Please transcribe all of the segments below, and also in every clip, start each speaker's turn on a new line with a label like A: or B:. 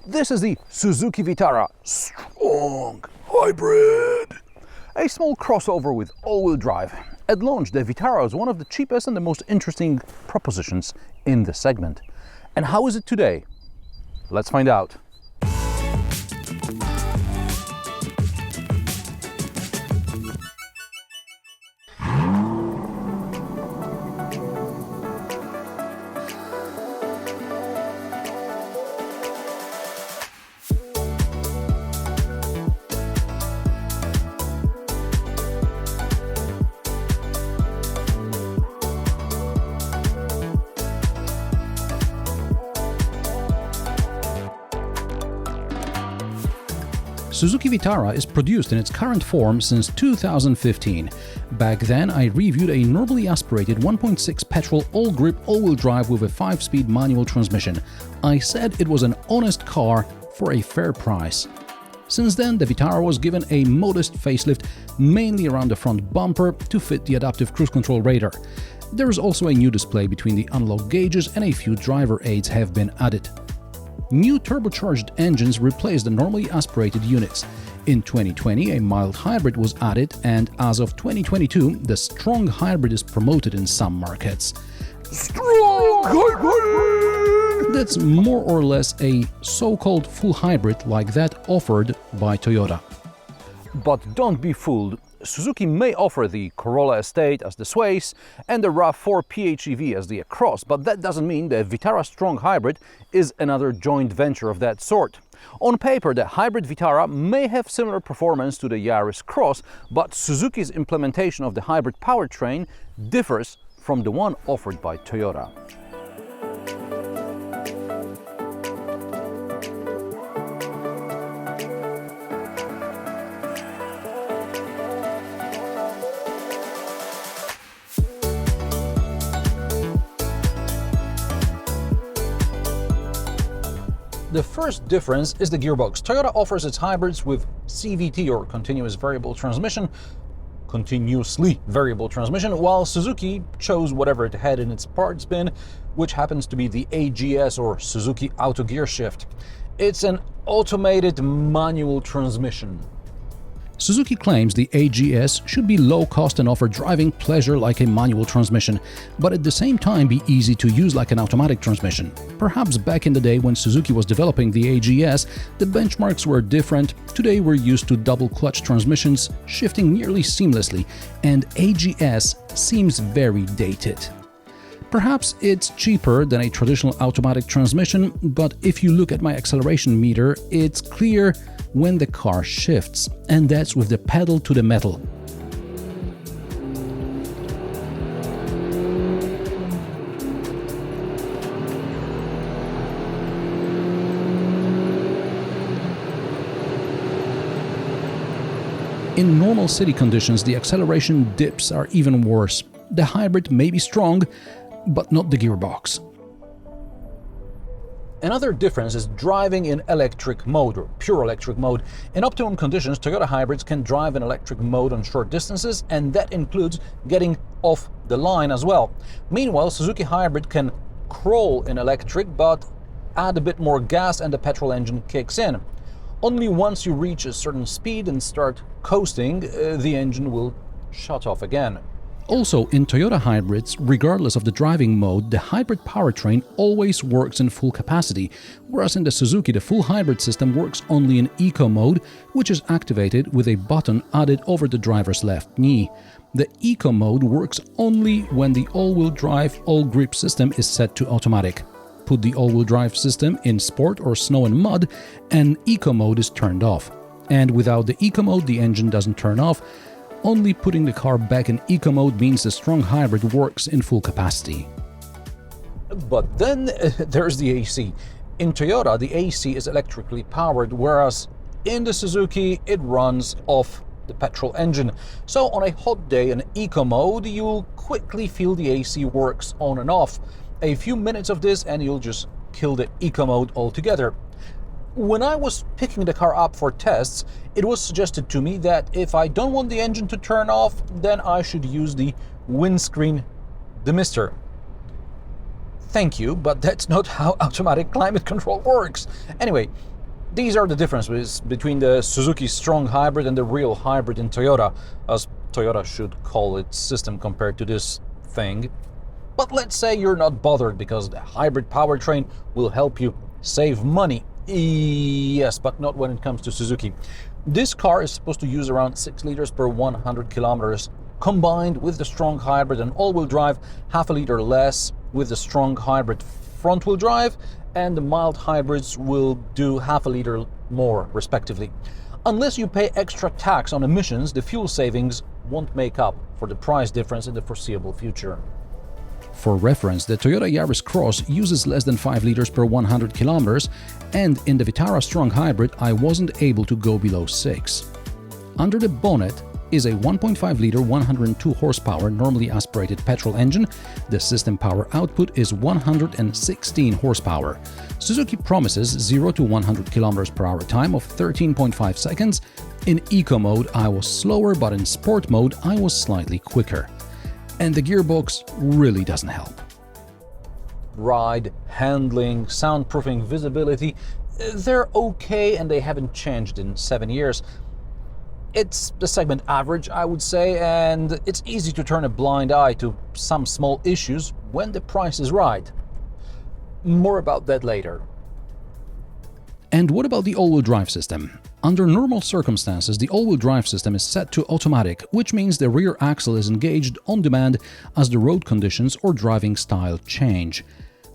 A: This is the Suzuki Vitara Strong Hybrid, a small crossover with all-wheel drive. At launch, the Vitara was one of the cheapest and the most interesting propositions in the segment. And how is it today? Let's find out. Suzuki Vitara is produced in its current form since 2015. Back then, I reviewed a normally aspirated 1.6 petrol Allgrip all-wheel drive with a 5-speed manual transmission. I said it was an honest car for a fair price. Since then, the Vitara was given a modest facelift, mainly around the front bumper to fit the adaptive cruise control radar. There is also a new display between the analog gauges and a few driver aids have been added. New turbocharged engines replaced the normally aspirated units. In 2020, a mild hybrid was added, and as of 2022, the strong hybrid is promoted in some markets. Strong hybrid! That's more or less a so-called full hybrid like that offered by Toyota. But don't be fooled. Suzuki may offer the Corolla Estate as the Sways and the RAV4 PHEV as the Across, but that doesn't mean the Vitara Strong Hybrid is another joint venture of that sort. On paper, the hybrid Vitara may have similar performance to the Yaris Cross, but Suzuki's implementation of the hybrid powertrain differs from the one offered by Toyota. The first difference is the gearbox. Toyota offers its hybrids with CVT, or continuously variable transmission, while Suzuki chose whatever it had in its parts bin, which happens to be the AGS, or Suzuki Auto Gear Shift. It's an automated manual transmission. Suzuki claims the AGS should be low cost and offer driving pleasure like a manual transmission, but at the same time be easy to use like an automatic transmission. Perhaps back in the day when Suzuki was developing the AGS, the benchmarks were different. Today we're used to double clutch transmissions shifting nearly seamlessly, and AGS seems very dated. Perhaps it's cheaper than a traditional automatic transmission, but if you look at my acceleration meter, it's clear when the car shifts, and that's with the pedal to the metal. In normal city conditions, the acceleration dips are even worse. The hybrid may be strong, but not the gearbox. Another difference is driving in electric mode, or pure electric mode. In optimum conditions, Toyota hybrids can drive in electric mode on short distances, and that includes getting off the line as well. Meanwhile, Suzuki hybrid can crawl in electric, but add a bit more gas and the petrol engine kicks in. Only once you reach a certain speed and start coasting, the engine will shut off again. Also, in Toyota hybrids, regardless of the driving mode, the hybrid powertrain always works in full capacity, whereas in the Suzuki, the full hybrid system works only in eco mode, which is activated with a button added over the driver's left knee. The eco mode works only when the all-wheel drive all-grip system is set to automatic. Put the all-wheel drive system in sport or snow and mud, and eco mode is turned off. And without the eco mode, the engine doesn't turn off. Only putting the car back in eco mode means the strong hybrid works in full capacity. But then there's the AC. In Toyota, the AC is electrically powered, whereas in the Suzuki, it runs off the petrol engine. So on a hot day in eco mode, you'll quickly feel the AC works on and off. A few minutes of this and you'll just kill the eco mode altogether. When I was picking the car up for tests, it was suggested to me that if I don't want the engine to turn off, then I should use the windscreen demister. Thank you, but that's not how automatic climate control works. Anyway, These are the differences between the Suzuki Strong Hybrid and the real hybrid in Toyota, as Toyota should call its system compared to this thing. But let's say you're not bothered because the hybrid powertrain will help you save money. Yes, but not when it comes to Suzuki. This car is supposed to use around 6 liters per 100 kilometers. Combined with the Strong Hybrid and all-wheel drive, half a liter less with the Strong Hybrid front-wheel drive, and the mild hybrids will do half a liter more, respectively. Unless you pay extra tax on emissions, the fuel savings won't make up for the price difference in the foreseeable future. For reference, the Toyota Yaris Cross uses less than 5 liters per 100 kilometers, and in the Vitara Strong Hybrid I wasn't able to go below 6. Under the bonnet is a 1.5 liter 102 horsepower normally aspirated petrol engine. The system power output is 116 horsepower. Suzuki promises 0 to 100 km per hour time of 13.5 seconds. In eco mode I was slower, but in sport mode I was slightly quicker. And the gearbox really doesn't help. Ride, handling, soundproofing, visibility, they're okay and they haven't changed in 7 years. It's the segment average, I would say, and it's easy to turn a blind eye to some small issues when the price is right. More about that later. And what about the all-wheel drive system? Under normal circumstances, the all-wheel drive system is set to automatic, which means the rear axle is engaged on demand as the road conditions or driving style change.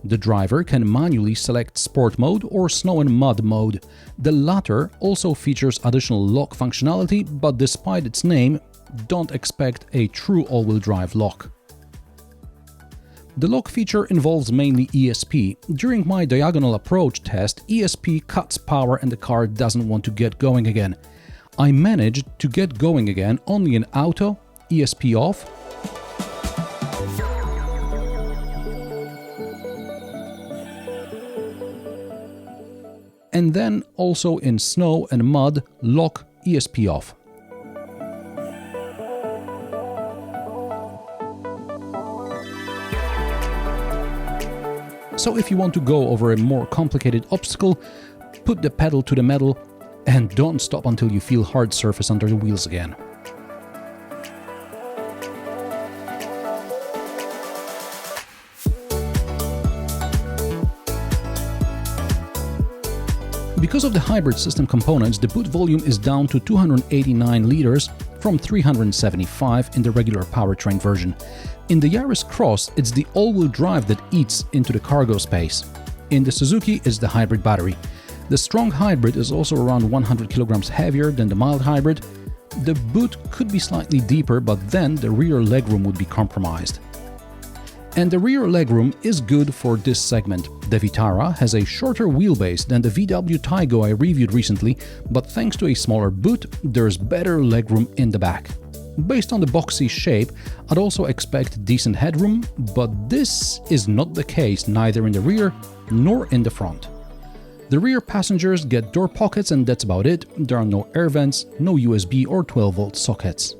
A: The driver can manually select sport mode or snow and mud mode. The latter also features additional lock functionality, but despite its name, don't expect a true all-wheel drive lock. The lock feature involves mainly ESP. During my diagonal approach test, ESP cuts power and the car doesn't want to get going again. I managed to get going again only in auto, ESP off, and then also in snow and mud, lock, ESP off. So if you want to go over a more complicated obstacle, put the pedal to the metal and don't stop until you feel hard surface under the wheels again. Because of the hybrid system components, the boot volume is down to 289 liters from 375 in the regular powertrain version. In the Yaris Cross, it's the all-wheel drive that eats into the cargo space. In the Suzuki, it's the hybrid battery. The Strong Hybrid is also around 100 kilograms heavier than the mild hybrid. The boot could be slightly deeper, but then the rear legroom would be compromised. And the rear legroom is good for this segment. The Vitara has a shorter wheelbase than the VW Taigo I reviewed recently, but thanks to a smaller boot, there's better legroom in the back. Based on the boxy shape, I'd also expect decent headroom, but this is not the case neither in the rear nor in the front. The rear passengers get door pockets and that's about it. There are no air vents, no USB or 12-volt sockets.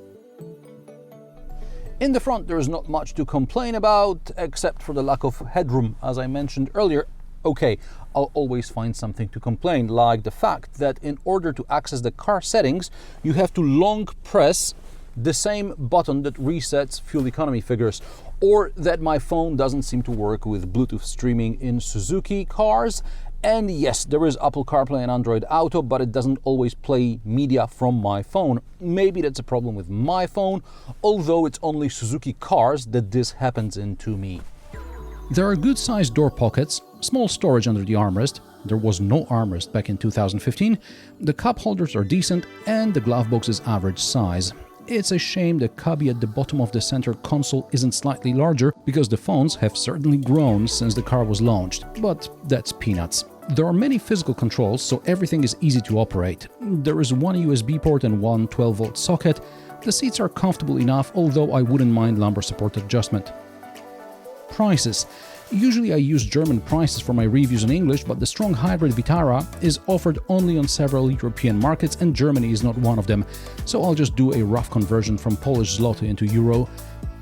A: In the front there is not much to complain about, except for the lack of headroom, as I mentioned earlier. Okay, I'll always find something to complain, like the fact that in order to access the car settings, you have to long press the same button that resets fuel economy figures, or that my phone doesn't seem to work with Bluetooth streaming in Suzuki cars. And yes, there is Apple CarPlay and Android Auto, but it doesn't always play media from my phone. Maybe that's a problem with my phone, although it's only Suzuki cars that this happens in to me. There are good-sized door pockets, small storage under the armrest. There was no armrest back in 2015. The cup holders are decent and the glove box is average size. It's a shame the cubby at the bottom of the center console isn't slightly larger, because the phones have certainly grown since the car was launched, but that's peanuts. There are many physical controls, so everything is easy to operate. There is one USB port and one 12-volt socket. The seats are comfortable enough, although I wouldn't mind lumbar support adjustment. Prices. Usually I use German prices for my reviews in English, but the Strong Hybrid Vitara is offered only on several European markets and Germany is not one of them, so I'll just do a rough conversion from Polish zloty into euro.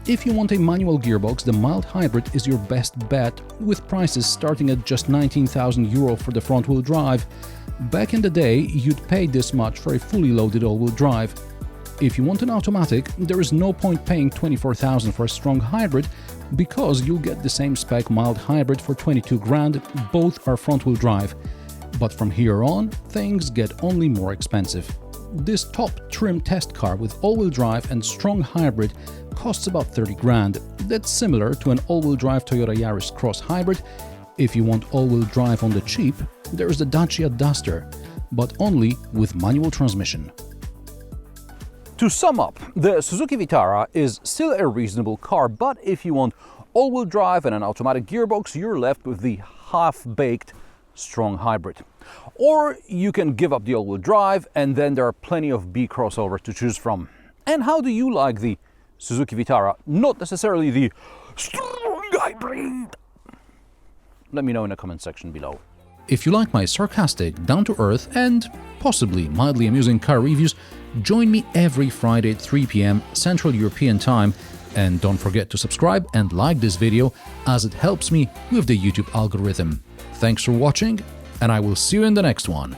A: If you want a manual gearbox, the mild hybrid is your best bet, with prices starting at just 19,000 euro for the front-wheel drive. Back in the day, you'd pay this much for a fully loaded all-wheel drive. If you want an automatic, there is no point paying $24,000 for a strong hybrid, because you'll get the same spec mild hybrid for 22 grand, both are front-wheel drive. But from here on, things get only more expensive. This top trim test car with all-wheel drive and strong hybrid costs about 30 grand. That's similar to an all-wheel drive Toyota Yaris Cross Hybrid. If you want all-wheel drive on the cheap, there's the Dacia Duster, but only with manual transmission. To sum up, the Suzuki Vitara is still a reasonable car, but if you want all-wheel drive and an automatic gearbox, you're left with the half-baked strong hybrid. Or you can give up the all-wheel drive, and then there are plenty of B crossovers to choose from. And how do you like the Suzuki Vitara? Not necessarily the strong hybrid. Let me know in the comment section below. If you like my sarcastic, down-to-earth and possibly mildly amusing car reviews, join me every Friday at 3 p.m. Central European Time, and don't forget to subscribe and like this video, as it helps me with the YouTube algorithm. Thanks for watching, and I will see you in the next one.